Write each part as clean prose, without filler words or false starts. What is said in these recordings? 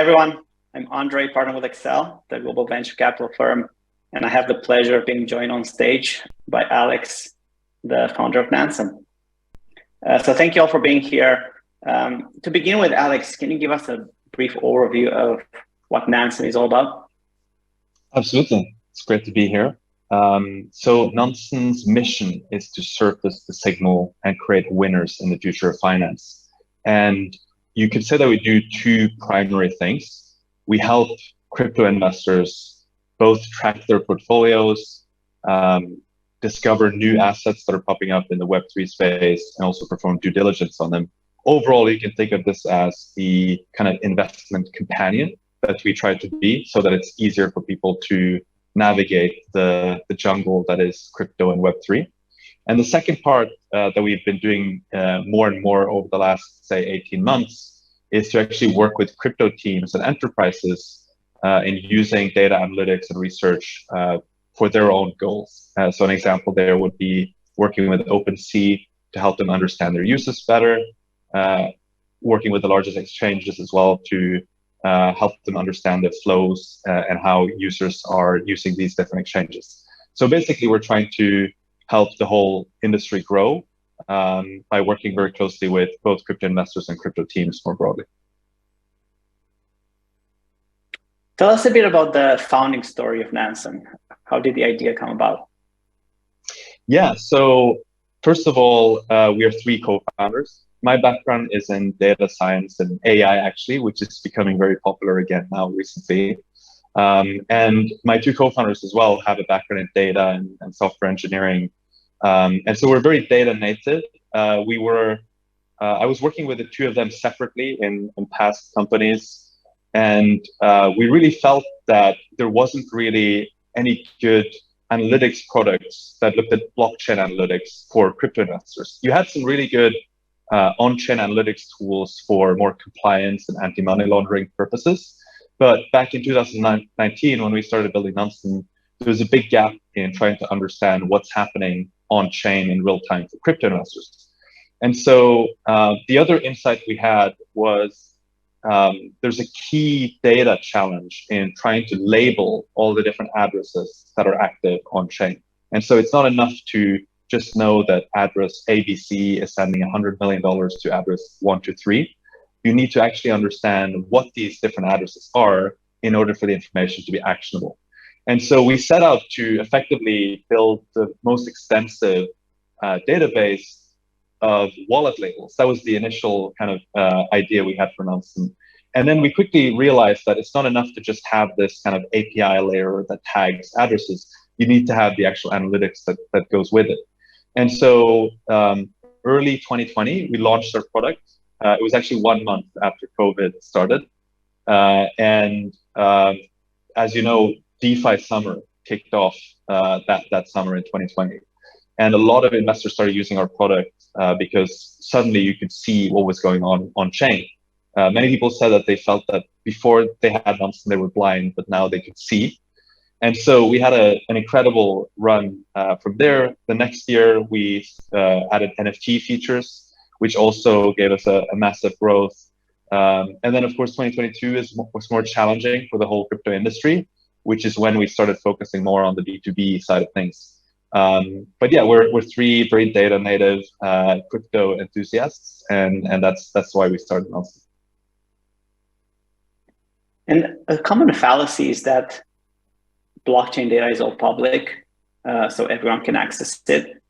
everyone. I'm Andrei, partner with Accel, the global venture capital firm, and I have the pleasure of being joined on stage by Alex, the founder of Nansen. So thank you all for being here. To begin with, Alex, can you give us a brief overview of what Nansen is all about? Absolutely. It's great to be here. So Nansen's mission is to surface the signal and create winners in the future of finance. And you could say that we do two primary things. We help crypto investors both track their portfolios, discover new assets that are popping up in the Web3 space, and also perform due diligence on them. Overall, you can think of this as the kind of investment companion that we try to be, so that it's easier for people to navigate the jungle that is crypto and Web3. And the second part that we've been doing more and more over the last, say, 18 months is to actually work with crypto teams and enterprises in using data analytics and research for their own goals. So an example there would be working with OpenSea to help them understand their users better, working with the largest exchanges as well to help them understand the flows and how users are using these different exchanges. So basically, we're trying to help the whole industry grow by working very closely with both crypto investors and crypto teams more broadly. Tell us a bit about the founding story of Nansen. How did the idea come about? Yeah, so first of all, we are three co-founders. My background is in data science and AI, actually, which is becoming very popular again now recently. And my two co-founders as well have a background in data and software engineering. And so we're very data native. I was working with the two of them separately in past companies. And we really felt that there wasn't really any good analytics products that looked at blockchain analytics for crypto investors. You had some really good on-chain analytics tools for more compliance and anti-money laundering purposes. But back in 2019, when we started building Nansen, there was a big gap in trying to understand what's happening on-chain in real time for crypto investors. And so the other insight we had was there's a key data challenge in trying to label all the different addresses that are active on-chain. And so it's not enough to just know that address ABC is sending $100 million to address 123. You need to actually understand what these different addresses are in order for the information to be actionable. And so we set out to effectively build the most extensive database of wallet labels. That was the initial kind of idea we had for Nansen. And then we quickly realized that it's not enough to just have this kind of API layer that tags addresses. You need to have the actual analytics that goes with it. And so early 2020, we launched our product. It was actually 1 month after COVID started. And as you know, DeFi summer kicked off that summer in 2020. And a lot of investors started using our product because suddenly you could see what was going on chain. Many people said that they felt that before they had Nansen, they were blind, but now they could see. And so we had an incredible run from there. The next year, we added NFT features, which also gave us a massive growth. And then, of course, 2022 was more challenging for the whole crypto industry, which is when we started focusing more on the B2B side of things. But yeah, we're three very data native crypto enthusiasts, and that's why we started Nansen. And a common fallacy is that blockchain data is all public, so everyone can access it.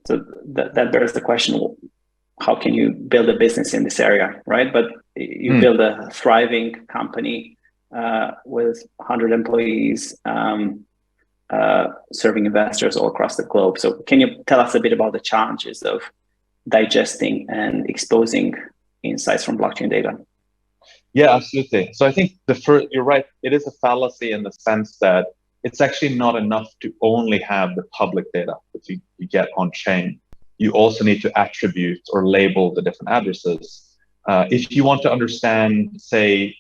So that bears the question, how can you build a business in this area, right? But you build a thriving company with 100 employees serving investors all across the globe. So can you tell us a bit about the challenges of digesting and exposing insights from blockchain data? Yeah, absolutely. So I think you're right. It is a fallacy in the sense that it's actually not enough to only have the public data that you get on chain. You also need to attribute or label the different addresses. If you want to understand, say,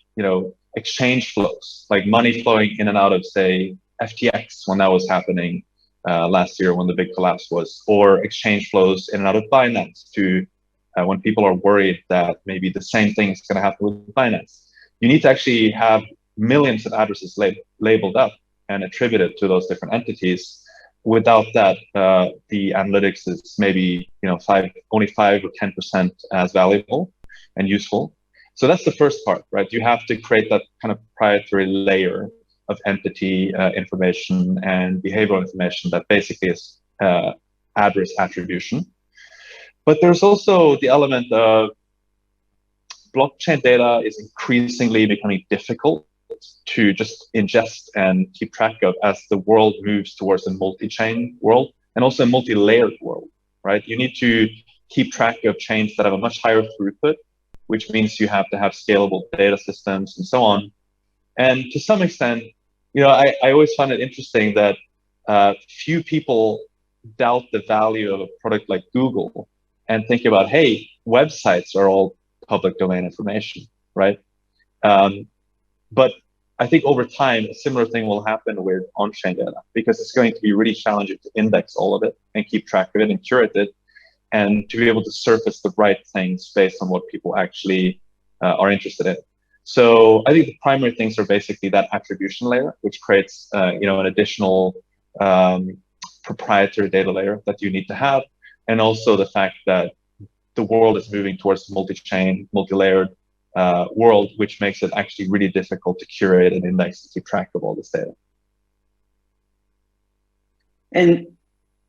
exchange flows, like money flowing in and out of, say, FTX when that was happening last year when the big collapse was, or exchange flows in and out of Binance to when people are worried that maybe the same thing is going to happen with Binance. you need to actually have millions of addresses labeled up and attributed to those different entities. Without that, the analytics is maybe only 5 or 10% as valuable and useful. So that's the first part, right? You have to create that kind of proprietary layer of entity information and behavioral information that basically is address attribution. But there's also the element of blockchain data is increasingly becoming difficult to just ingest and keep track of as the world moves towards a multi-chain world and also a multi-layered world, right? You need to keep track of chains that have a much higher throughput, which means you have to have scalable data systems and so on. And to some extent, I always find it interesting that few people doubt the value of a product like Google and think about, hey, websites are all public domain information, right? But I think over time, a similar thing will happen with on-chain data because it's going to be really challenging to index all of it and keep track of it and curate it and to be able to surface the right things based on what people actually are interested in. So I think the primary things are basically that attribution layer, which creates an additional proprietary data layer that you need to have, and also the fact that the world is moving towards multi-chain, multi-layered world, which makes it actually really difficult to curate and index to keep track of all this data. And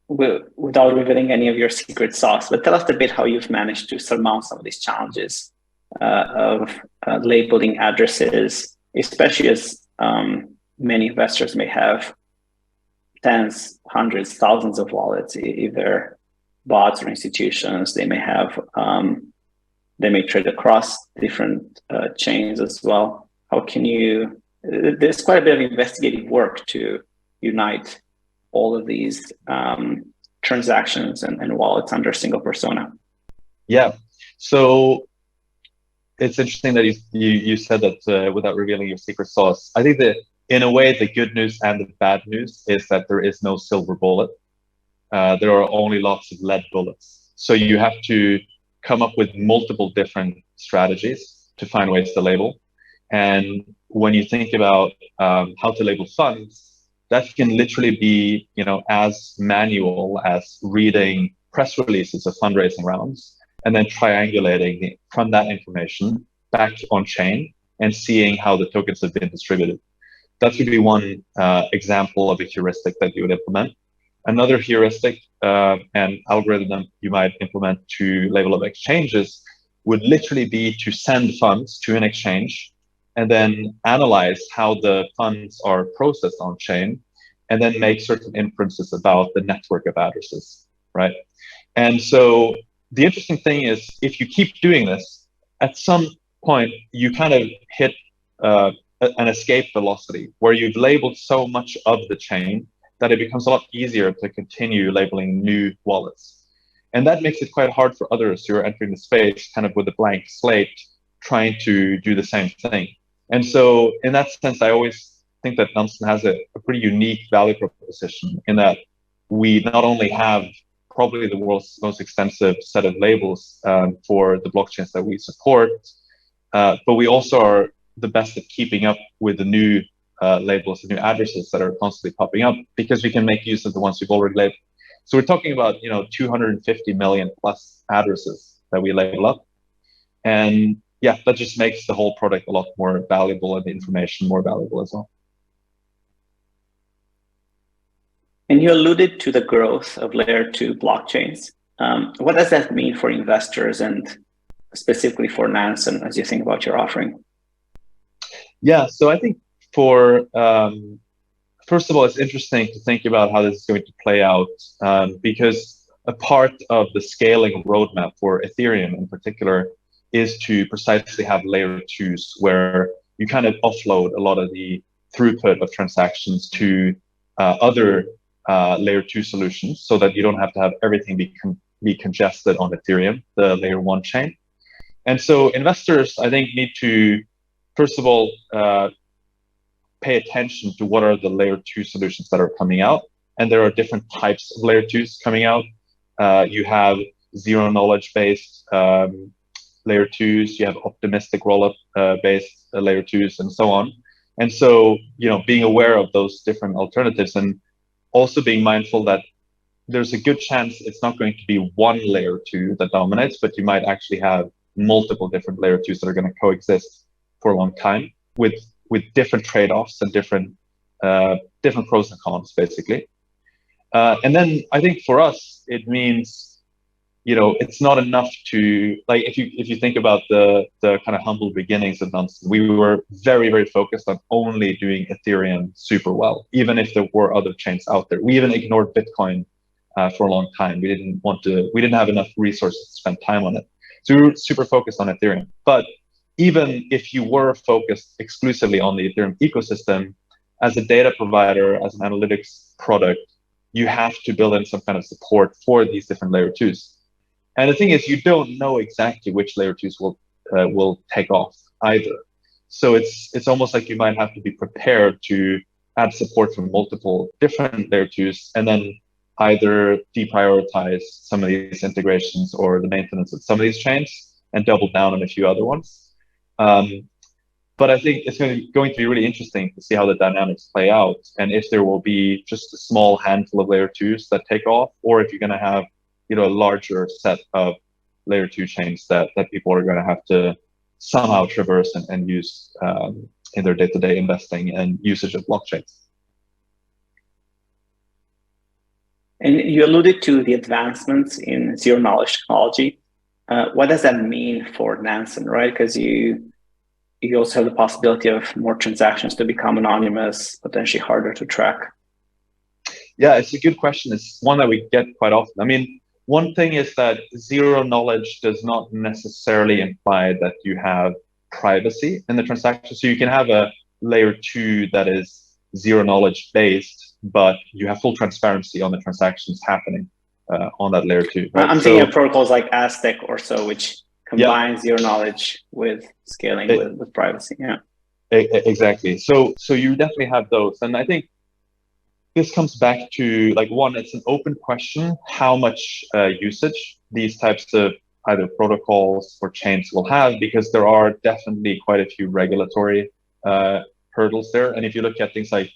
without revealing any of your secret sauce, but tell us a bit how you've managed to surmount some of these challenges of labeling addresses, especially as many investors may have tens, hundreds, thousands of wallets, either bots or institutions. They may have, they may trade across different chains as well. How can you, there's quite a bit of investigative work to unite all of these transactions and wallets under a single persona. Yeah, so it's interesting that you said that without revealing your secret sauce. I think that in a way, the good news and the bad news is that there is no silver bullet. There are only lots of lead bullets. So you have to come up with multiple different strategies to find ways to label. And when you think about how to label funds, that can literally be, as manual as reading press releases of fundraising rounds and then triangulating from that information back on chain and seeing how the tokens have been distributed. That would be one example of a heuristic that you would implement. Another heuristic and algorithm you might implement to label up exchanges would literally be to send funds to an exchange and then analyze how the funds are processed on chain and then make certain inferences about the network of addresses, right? And so the interesting thing is if you keep doing this, at some point you kind of hit an escape velocity where you've labeled so much of the chain that it becomes a lot easier to continue labeling new wallets. And that makes it quite hard for others who are entering the space kind of with a blank slate, trying to do the same thing. And so in that sense, I always think that Nansen has a pretty unique value proposition in that we not only have probably the world's most extensive set of labels for the blockchains that we support, but we also are the best at keeping up with the new labels, the new addresses that are constantly popping up because we can make use of the ones we've already labeled. So we're talking about 250 million plus addresses that we label up. And yeah, that just makes the whole product a lot more valuable and the information more valuable as well. And you alluded to the growth of layer 2 blockchains. What does that mean for investors and specifically for Nansen as you think about your offering? Yeah, so I think for, first of all, it's interesting to think about how this is going to play out because a part of the scaling roadmap for Ethereum in particular is to precisely have layer 2s where you kind of offload a lot of the throughput of transactions to other layer 2 solutions so that you don't have to have everything be congested on Ethereum, the layer 1 chain. And so investors, I think, need to, first of all, pay attention to what are the layer 2 solutions that are coming out. And there are different types of layer 2s coming out. You have zero knowledge based layer twos, you have optimistic rollup based layer twos, and so on. And so, being aware of those different alternatives and also being mindful that there's a good chance it's not going to be one layer two that dominates, but you might actually have multiple different layer twos that are going to coexist for a long time with different trade-offs and different pros and cons, basically. And then I think for us, it means, it's not enough to, like, if you think about the kind of humble beginnings of Nansen, we were very, very focused on only doing Ethereum super well, even if there were other chains out there. We even ignored Bitcoin for a long time. We didn't have enough resources to spend time on it. So we were super focused on Ethereum. But even if you were focused exclusively on the Ethereum ecosystem, as a data provider, as an analytics product, you have to build in some kind of support for these different layer twos. And the thing is, you don't know exactly which layer twos will take off either. So it's almost like you might have to be prepared to add support for multiple different layer twos, and then either deprioritize some of these integrations or the maintenance of some of these chains and double down on a few other ones. But I think it's going to be really interesting to see how the dynamics play out, and if there will be just a small handful of layer twos that take off, or if you're going to have a larger set of layer two chains that people are going to have to somehow traverse and use in their day-to-day investing and usage of blockchains. And you alluded to the advancements in zero knowledge technology. What does that mean for Nansen, right? Because you also have the possibility of more transactions to become anonymous, potentially harder to track. Yeah, it's a good question. It's one that we get quite often. I mean, one thing is that zero knowledge does not necessarily imply that you have privacy in the transaction. So you can have a layer two that is zero knowledge based, but you have full transparency on the transactions happening on that layer two. Right? I'm thinking of protocols like Aztec or so, which combine zero knowledge with scaling with privacy. Yeah, exactly. So you definitely have those, and I think this comes back to, like, one, it's an open question how much usage these types of either protocols or chains will have, because there are definitely quite a few regulatory hurdles there. And if you look at things like,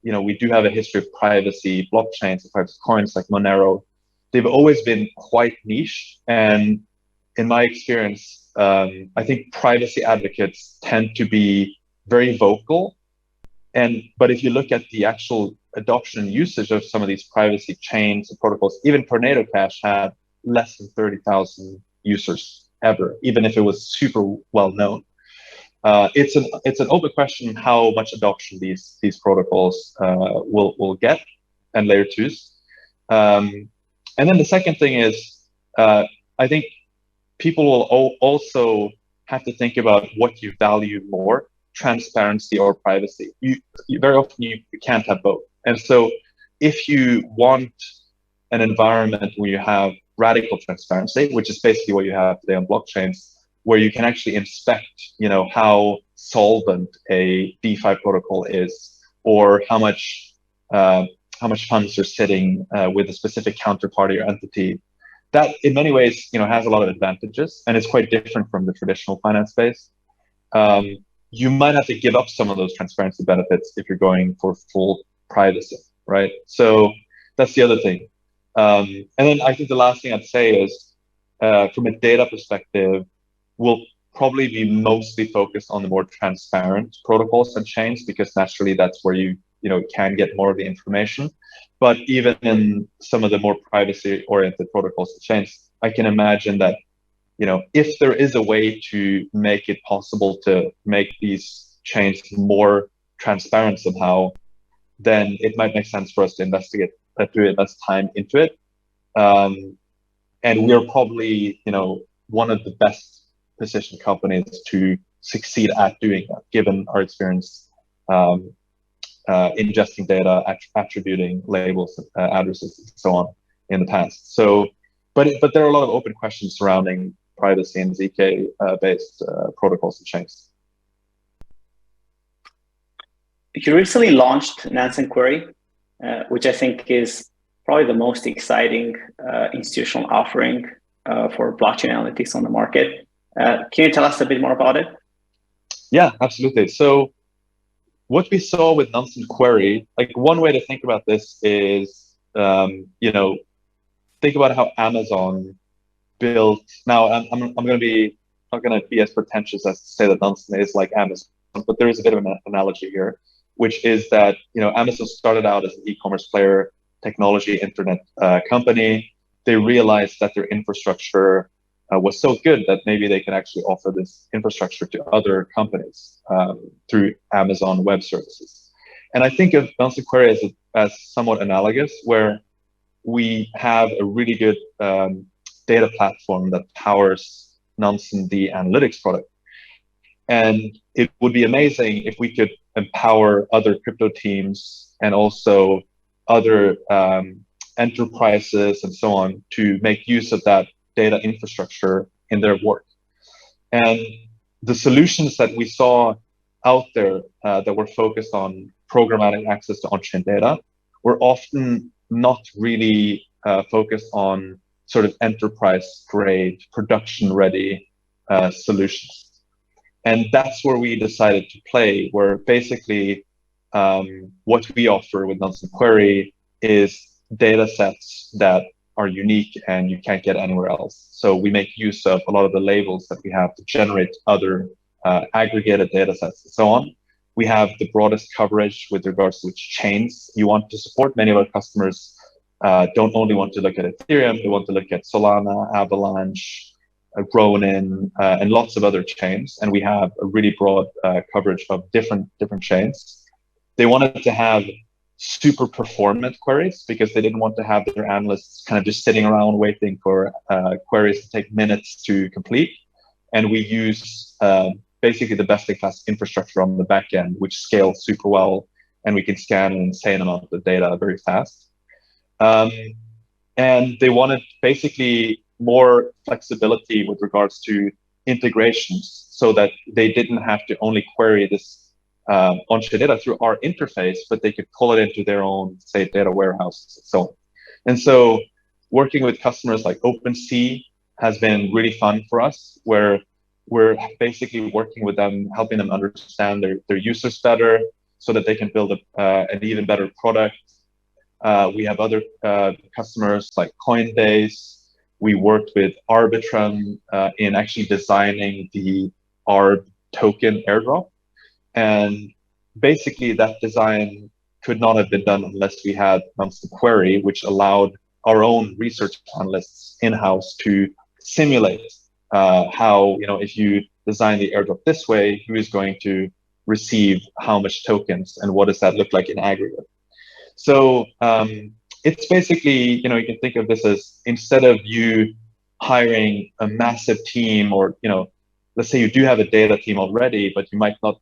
we do have a history of privacy blockchains, types of coins like Monero. They've always been quite niche. And in my experience, I think privacy advocates tend to be very vocal. But if you look at the actual adoption and usage of some of these privacy chains and protocols, even Tornado Cash had less than 30,000 users ever, even if it was super well known. It's an open question how much adoption these protocols will get, and layer twos. And then the second thing is, I think people will also have to think about what you value more, transparency or privacy. You very often you can't have both. And so if you want an environment where you have radical transparency, which is basically what you have today on blockchains, where you can actually inspect, how solvent a DeFi protocol is, or how much funds are sitting with a specific counterparty or entity, that in many ways, has a lot of advantages, and it's quite different from the traditional finance space. You might have to give up some of those transparency benefits if you're going for full privacy, right? So that's the other thing. And then I think the last thing I'd say is, from a data perspective, we'll probably be mostly focused on the more transparent protocols and chains, because naturally that's where you can get more of the information. But even in some of the more privacy-oriented protocols and chains, I can imagine that, if there is a way to make it possible to make these chains more transparent somehow, then it might make sense for us to invest time into it. And we're probably, one of the best positioned companies to succeed at doing that, given our experience ingesting data, attributing labels, addresses, and so on in the past. So, but there are a lot of open questions surrounding privacy and ZK-based protocols and chains. You recently launched Nansen Query, which I think is probably the most exciting institutional offering for blockchain analytics on the market. Can you tell us a bit more about it? Yeah, absolutely. So what we saw with Nansen Query, like one way to think about this is, think about how Amazon built. Now, I'm going to be not going to be as pretentious as to say that Nansen is like Amazon, but there is a bit of an analogy here, which is that Amazon started out as an e-commerce player, technology, internet company. They realized that their infrastructure was so good that maybe they can actually offer this infrastructure to other companies through Amazon Web Services. And I think of Nansen Query as somewhat analogous, where we have a really good data platform that powers Nansen, the analytics product. And it would be amazing if we could empower other crypto teams and also other enterprises and so on to make use of that data infrastructure in their work. And the solutions that we saw out there that were focused on programmatic access to on-chain data were often not really focused on sort of enterprise grade, production ready solutions. And that's where we decided to play, where basically what we offer with Nansen Query is data sets that are unique and you can't get anywhere else. So we make use of a lot of the labels that we have to generate other aggregated data sets and so on. We have the broadest coverage with regards to which chains you want to support. Many of our customers don't only want to look at Ethereum, they want to look at Solana, Avalanche, Ronin, and lots of other chains. And we have a really broad coverage of different chains. They wanted to have super performant queries because they didn't want to have their analysts kind of just sitting around waiting for queries to take minutes to complete. And we use basically the best-in-class infrastructure on the back end, which scales super well, and we can scan an insane amount of data very fast. And they wanted basically more flexibility with regards to integrations so that they didn't have to only query this on-chain data through our interface, but they could pull it into their own, say, data warehouses and so on. And so working with customers like OpenSea has been really fun for us, where we're basically working with them, helping them understand their users better so that they can build an even better product. We have other customers like Coinbase. We worked with Arbitrum in actually designing the ARB token airdrop. And basically that design could not have been done unless we had Nansen Query, which allowed our own research analysts in-house to simulate how, if you design the airdrop this way, who is going to receive how much tokens and what does that look like in aggregate. So it's basically, you can think of this as, instead of you hiring a massive team or, let's say you do have a data team already, but you might not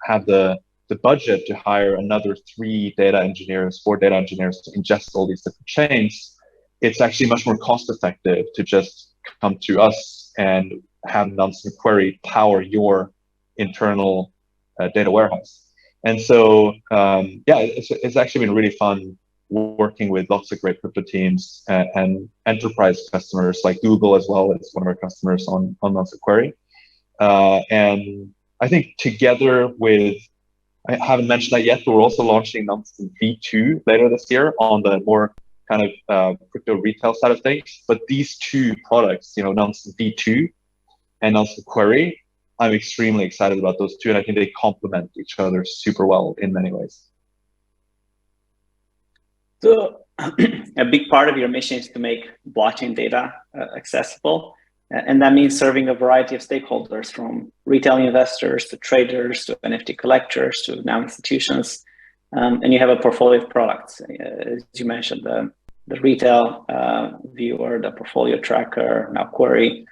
have the budget to hire another 4 data engineers to ingest all these different chains. It's actually much more cost effective to just come to us and have Nansen Query power your internal data warehouse. And so, it's actually been really fun working with lots of great crypto teams and enterprise customers like Google as well as one of our customers on Nansen Query. And I think together with, I haven't mentioned that yet, but we're also launching Nansen V2 later this year on the more kind of crypto retail side of things. But these two products, Nansen V2 and Nansen Query, I'm extremely excited about those two, and I think they complement each other super well in many ways. So a big part of your mission is to make blockchain data accessible. And that means serving a variety of stakeholders, from retail investors to traders to NFT collectors to now institutions. And you have a portfolio of products, as you mentioned, the retail viewer, the portfolio tracker, now Query.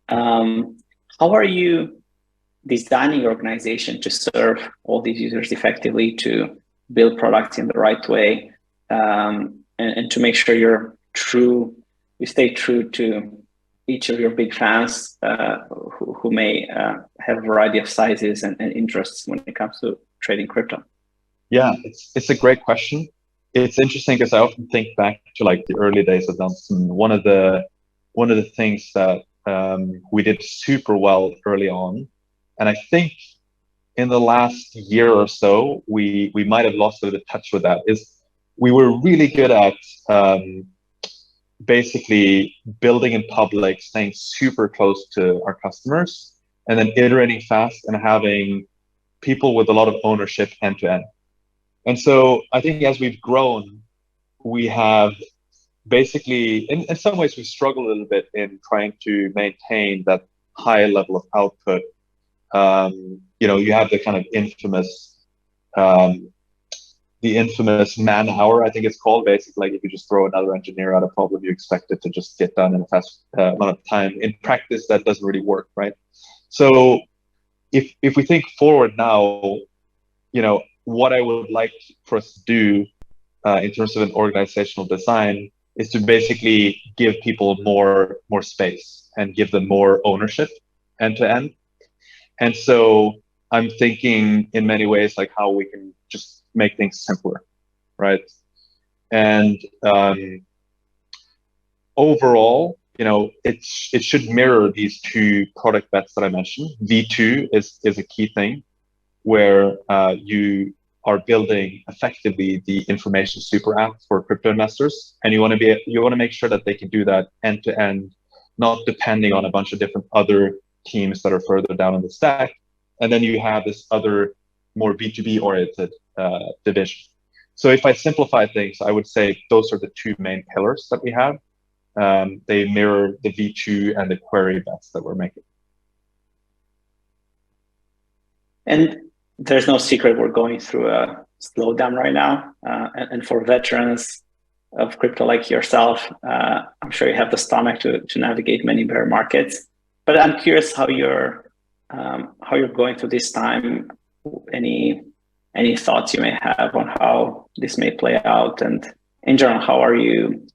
How are you designing your organization to serve all these users effectively, to build products in the right way, and to make sure you stay true to each of your big fans who may have a variety of sizes and interests when it comes to trading crypto? Yeah, it's a great question. It's interesting because I often think back to like the early days of Nansen. One of the things that we did super well early on. And I think in the last year or so, we might have lost a little bit touch with that. Is we were really good at basically building in public, staying super close to our customers, and then iterating fast and having people with a lot of ownership end to end. And so I think as we've grown, we have basically, in some ways, we struggle a little bit in trying to maintain that high level of output. You have the kind of infamous man hour, I think it's called. Basically, like if you just throw another engineer at a problem, you expect it to just get done in a fast amount of time. In practice, that doesn't really work, right? So if we think forward now, what I would like for us to do in terms of an organizational design is to basically give people more space and give them more ownership end to end. And so I'm thinking in many ways like how we can just make things simpler, right? And overall, it should mirror these two product bets that I mentioned. V2 is a key thing where you are building effectively the information super app for crypto investors, and you want to make sure that they can do that end to end, not depending on a bunch of different other teams that are further down in the stack. And then you have this other more B2B oriented division. So if I simplify things, I would say those are the two main pillars that we have. They mirror the V2 and the query bets that we're making. And there's no secret we're going through a slowdown right now. And for veterans of crypto like yourself, I'm sure you have the stomach to navigate many bear markets. But I'm curious how you're going through this time. Any thoughts you may have on how this may play out, and in general, how are you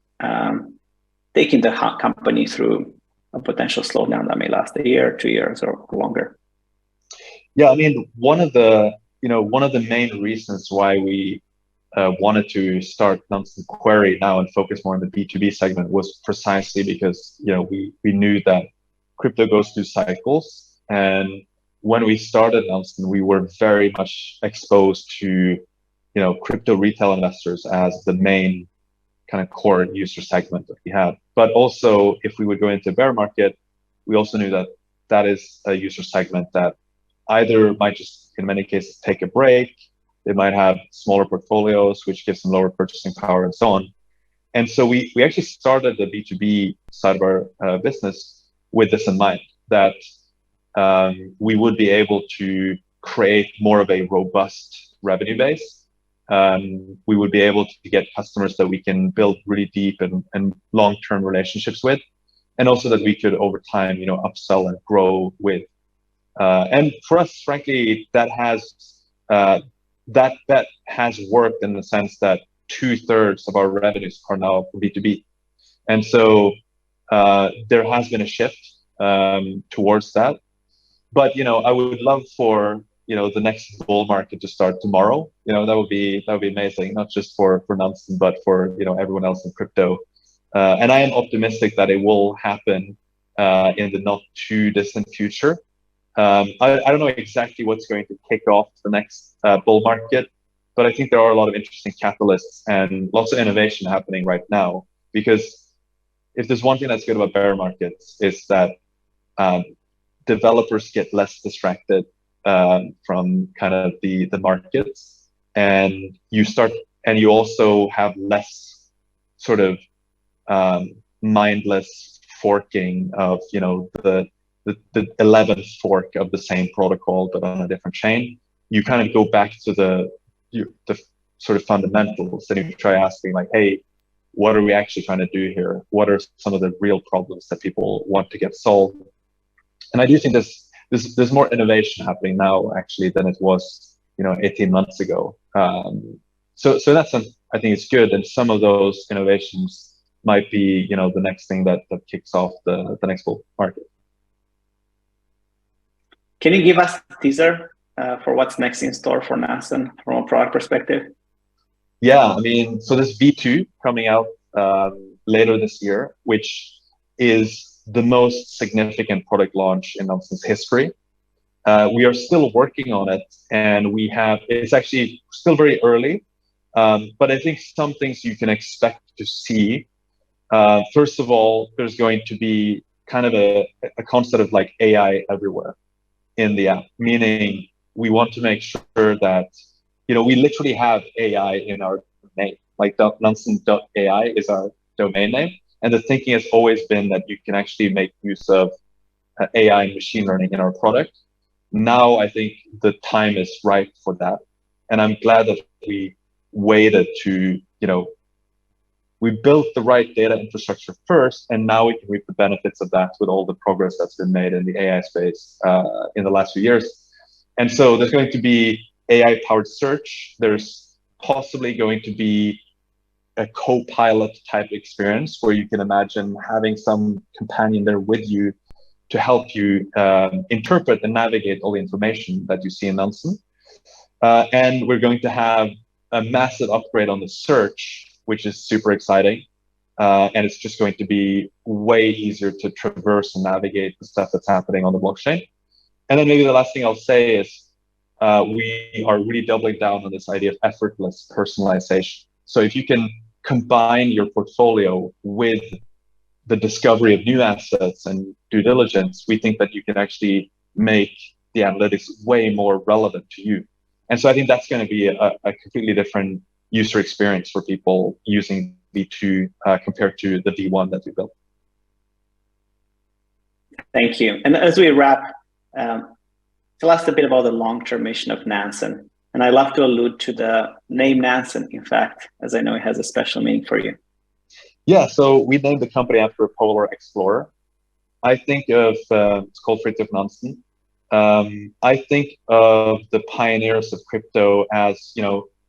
taking the company through a potential slowdown that may last a year, 2 years, or longer? Yeah, I mean, one of the main reasons why we wanted to start Nansen Query now and focus more on the B2B segment was precisely because we knew that crypto goes through cycles, and when we started Nansen, we were very much exposed to crypto retail investors as the main kind of core user segment that we had. But also, if we would go into bear market, we also knew that that is a user segment that either might just, in many cases, take a break. They might have smaller portfolios, which gives them lower purchasing power and so on. And so we actually started the B2B side of our business with this in mind, that we would be able to create more of a robust revenue base. We would be able to get customers that we can build really deep and long-term relationships with, and also that we could over time, upsell and grow with. And for us, frankly, that bet has worked in the sense that 2/3 of our revenues are now B2B. And so there has been a shift towards that. But I would love for the next bull market to start tomorrow. That would be amazing, not just for Nansen, but for everyone else in crypto. And I am optimistic that it will happen in the not too distant future. I don't know exactly what's going to kick off the next bull market, but I think there are a lot of interesting catalysts and lots of innovation happening right now. Because if there's one thing that's good about bear markets, is that developers get less distracted from kind of the markets, and you also have less sort of mindless forking of the 11th fork of the same protocol but on a different chain. You kind of go back to the sort of fundamentals, and you try asking like, hey, what are we actually trying to do here? What are some of the real problems that people want to get solved? And I do think there's more innovation happening now actually than it was 18 months ago. So that's I think it's good, and some of those innovations might be the next thing that kicks off the next bull market. Can you give us a teaser for what's next in store for Nansen from a product perspective? Yeah, I mean, so this V2 coming out later this year, which is the most significant product launch in Nansen's history. We are still working on it, and it's actually still very early, but I think some things you can expect to see. First of all, there's going to be kind of a concept of like AI everywhere in the app, meaning we want to make sure that, we literally have AI in our name, like Nansen.ai is our domain name. And the thinking has always been that you can actually make use of AI and machine learning in our product. Now I think the time is right for that. And I'm glad that we waited to, we built the right data infrastructure first, and now we can reap the benefits of that with all the progress that's been made in the AI space in the last few years. And so there's going to be AI-powered search. There's possibly going to be a co-pilot type experience where you can imagine having some companion there with you to help you interpret and navigate all the information that you see in Nansen. And we're going to have a massive upgrade on the search, which is super exciting. And it's just going to be way easier to traverse and navigate the stuff that's happening on the blockchain. And then maybe the last thing I'll say is we are really doubling down on this idea of effortless personalization. So if you can combine your portfolio with the discovery of new assets and due diligence, we think that you can actually make the analytics way more relevant to you. And so I think that's going to be a completely different user experience for people using V2 compared to the V1 that we built. Thank you. And as we wrap, tell us a bit about the long-term mission of Nansen. And I love to allude to the name Nansen, in fact, as I know it has a special meaning for you. Yeah, so we named the company after a polar explorer. I think of, it's called Fridtjof Nansen. I think of the pioneers of crypto as,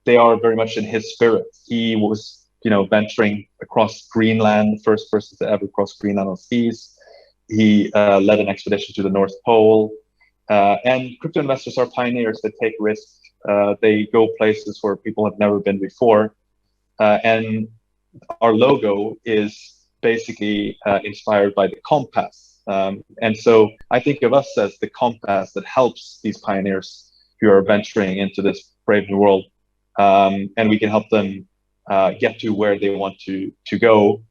they are very much in his spirit. He was, venturing across Greenland, the first person to ever cross Greenland on skis. He led an expedition to the North Pole. And crypto investors are pioneers that take risks. They go places where people have never been before. And our logo is basically inspired by the compass. And so I think of us as the compass that helps these pioneers who are venturing into this brave new world. And we can help them get to where they want to go.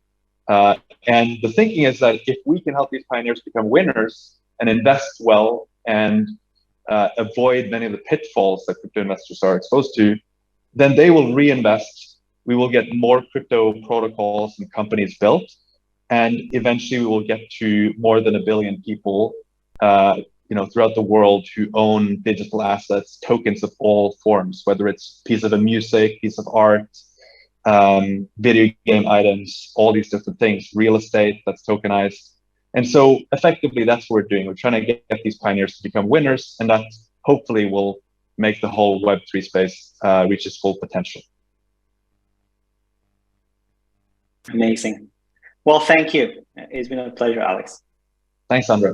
And the thinking is that if we can help these pioneers become winners and invest well and avoid many of the pitfalls that crypto investors are exposed to, then they will reinvest. We will get more crypto protocols and companies built, and eventually we will get to more than 1 billion people, throughout the world who own digital assets, tokens of all forms, whether it's piece of music, piece of art, video game items, all these different things, real estate that's tokenized. And so effectively, that's what we're doing. We're trying to get these pioneers to become winners, and that hopefully will make the whole Web3 space reach its full potential. Amazing. Well, thank you. It's been a pleasure, Alex. Thanks, Andrei.